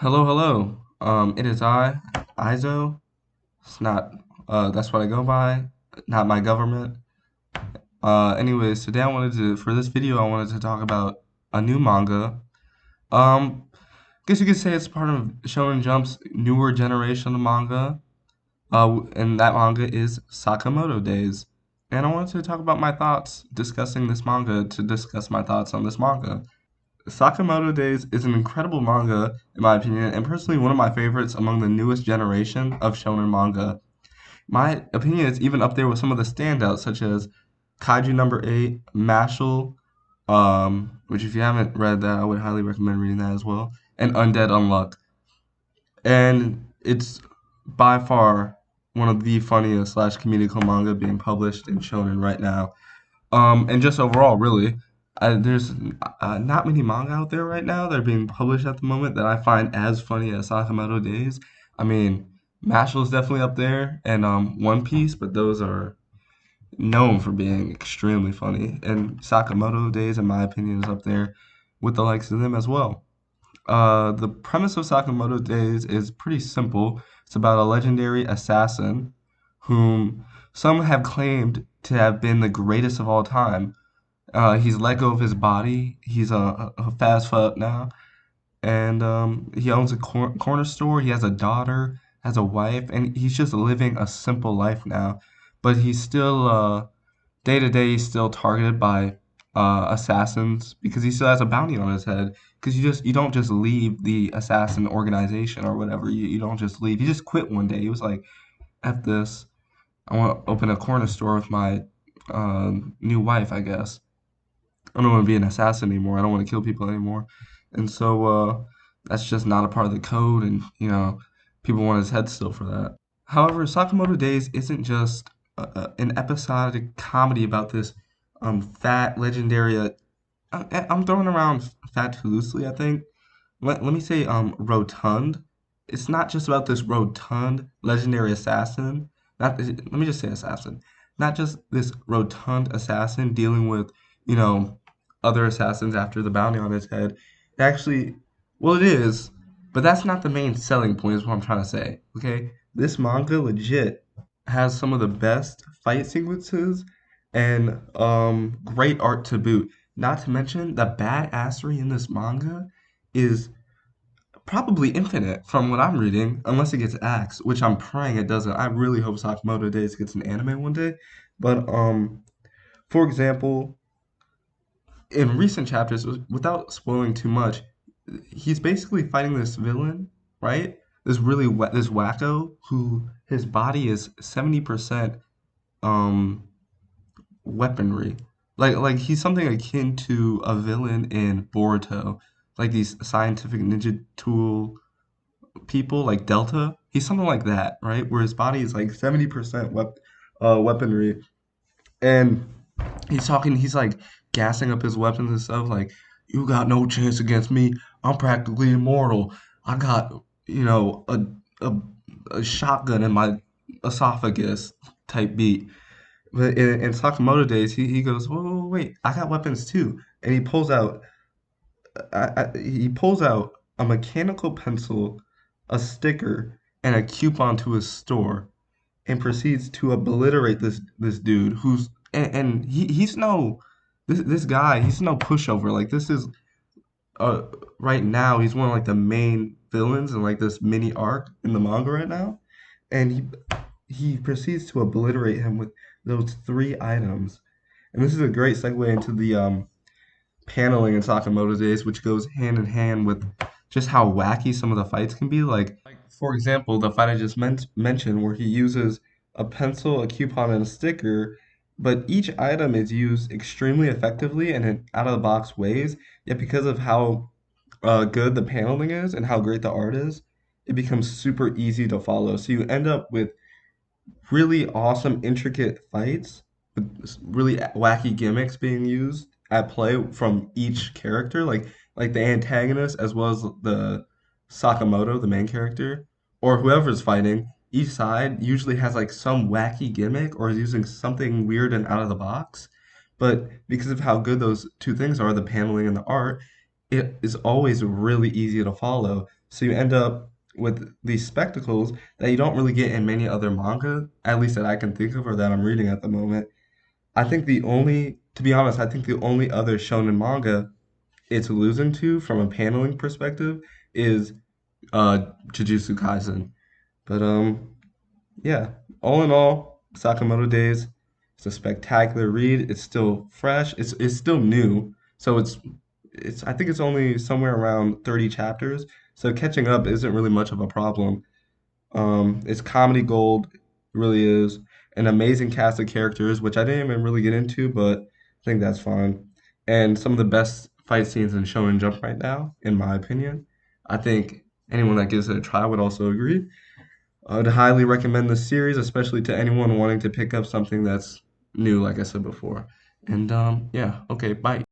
Hello, hello. It is Izo. It's not, that's what I go by, not my government. Anyways, today for this video, I wanted to talk about a new manga. Guess you could say it's part of Shonen Jump's newer generation of manga. And that manga is Sakamoto Days. And I wanted to talk about my thoughts discussing this manga to discuss my thoughts on this manga. Sakamoto Days is an incredible manga, in my opinion, and personally one of my favorites among the newest generation of shonen manga. My opinion is even up there with some of the standouts, such as Kaiju Number 8, Mashal, which if you haven't read that, I would highly recommend reading that as well, and Undead Unluck. And it's by far one of the funniest slash comedical manga being published in shonen right now. And just overall, really, there's not many manga out there right now that are being published at the moment that I find as funny as Sakamoto Days. I mean, Mashal is definitely up there, and One Piece, but those are known for being extremely funny. And Sakamoto Days, in my opinion, is up there with the likes of them as well. The premise of Sakamoto Days is pretty simple. It's about a legendary assassin whom some have claimed to have been the greatest of all time. He's let go of his body. He's a fast fuck now, and he owns a corner store. He has a daughter, has a wife, and he's just living a simple life now. But he's still day to day. He's still targeted by assassins because he still has a bounty on his head. Because you don't just leave the assassin organization or whatever. You don't just leave. He just quit one day. He was like, "F this. I want to open a corner store with my new wife, I guess." I don't want to be an assassin anymore. I don't want to kill people anymore. And so that's just not a part of the code. And, people want his head still for that. However, Sakamoto Days isn't just an episodic comedy about this fat, legendary. I'm throwing around fat too loosely, I think. Let me say rotund. It's not just about this rotund, legendary assassin. Let me just say assassin. Not just this rotund assassin dealing with, you know, other assassins after the bounty on his head. Actually, well, it is, but that's not the main selling point, is what I'm trying to say. Okay? This manga legit has some of the best fight sequences and great art to boot. Not to mention the badassery in this manga is probably infinite from what I'm reading, unless it gets axed, which I'm praying it doesn't. I really hope Sakamoto Days gets an anime one day. But for example, in recent chapters, without spoiling too much, he's basically fighting this villain, right? This wacko who his body is 70% um weaponry. Like he's something akin to a villain in Boruto, like these scientific ninja tool people like Delta. He's something like that, right? Where his body is like 70% weaponry, and he's like gassing up his weapons and stuff, like, "You got no chance against me. I'm practically immortal. I got, a, a shotgun in my esophagus," type beat. But in Sakamoto Days, he goes, "Whoa, whoa, wait, I got weapons too." And he pulls out a mechanical pencil, a sticker, and a coupon to his store, and proceeds to obliterate this dude and he's no this guy, he's no pushover. Like, this is uh right now he's one of like the main villains in like this mini arc in the manga right now, and he proceeds to obliterate him with those three items. And this is a great segue into the paneling in Sakamoto Days, which goes hand in hand with just how wacky some of the fights can be. Like for example, the fight I just mentioned, where he uses a pencil, a coupon, and a sticker, but each item is used extremely effectively and in out of the box ways. Yet because of how good the paneling is and how great the art is, it becomes super easy to follow. So you end up with really awesome, intricate fights with really wacky gimmicks being used at play from each character, like the antagonist as well as the Sakamoto, the main character, or whoever's fighting. Each side usually has like some wacky gimmick or is using something weird and out of the box. But because of how good those two things are, the paneling and the art, it is always really easy to follow. So you end up with these spectacles that you don't really get in many other manga, at least that I can think of or that I'm reading at the moment. To be honest, I think the only other shonen manga it's losing to from a paneling perspective is Jujutsu Kaisen. But yeah, all in all, Sakamoto Days, it's a spectacular read. It's still fresh. It's still new. So it's I think it's only somewhere around 30 chapters. So catching up isn't really much of a problem. It's comedy gold, it really is. An amazing cast of characters, which I didn't even really get into, but I think that's fine. And some of the best fight scenes in Shonen Jump right now, in my opinion. I think anyone that gives it a try would also agree. I would highly recommend this series, especially to anyone wanting to pick up something that's new, like I said before. And yeah, okay, bye.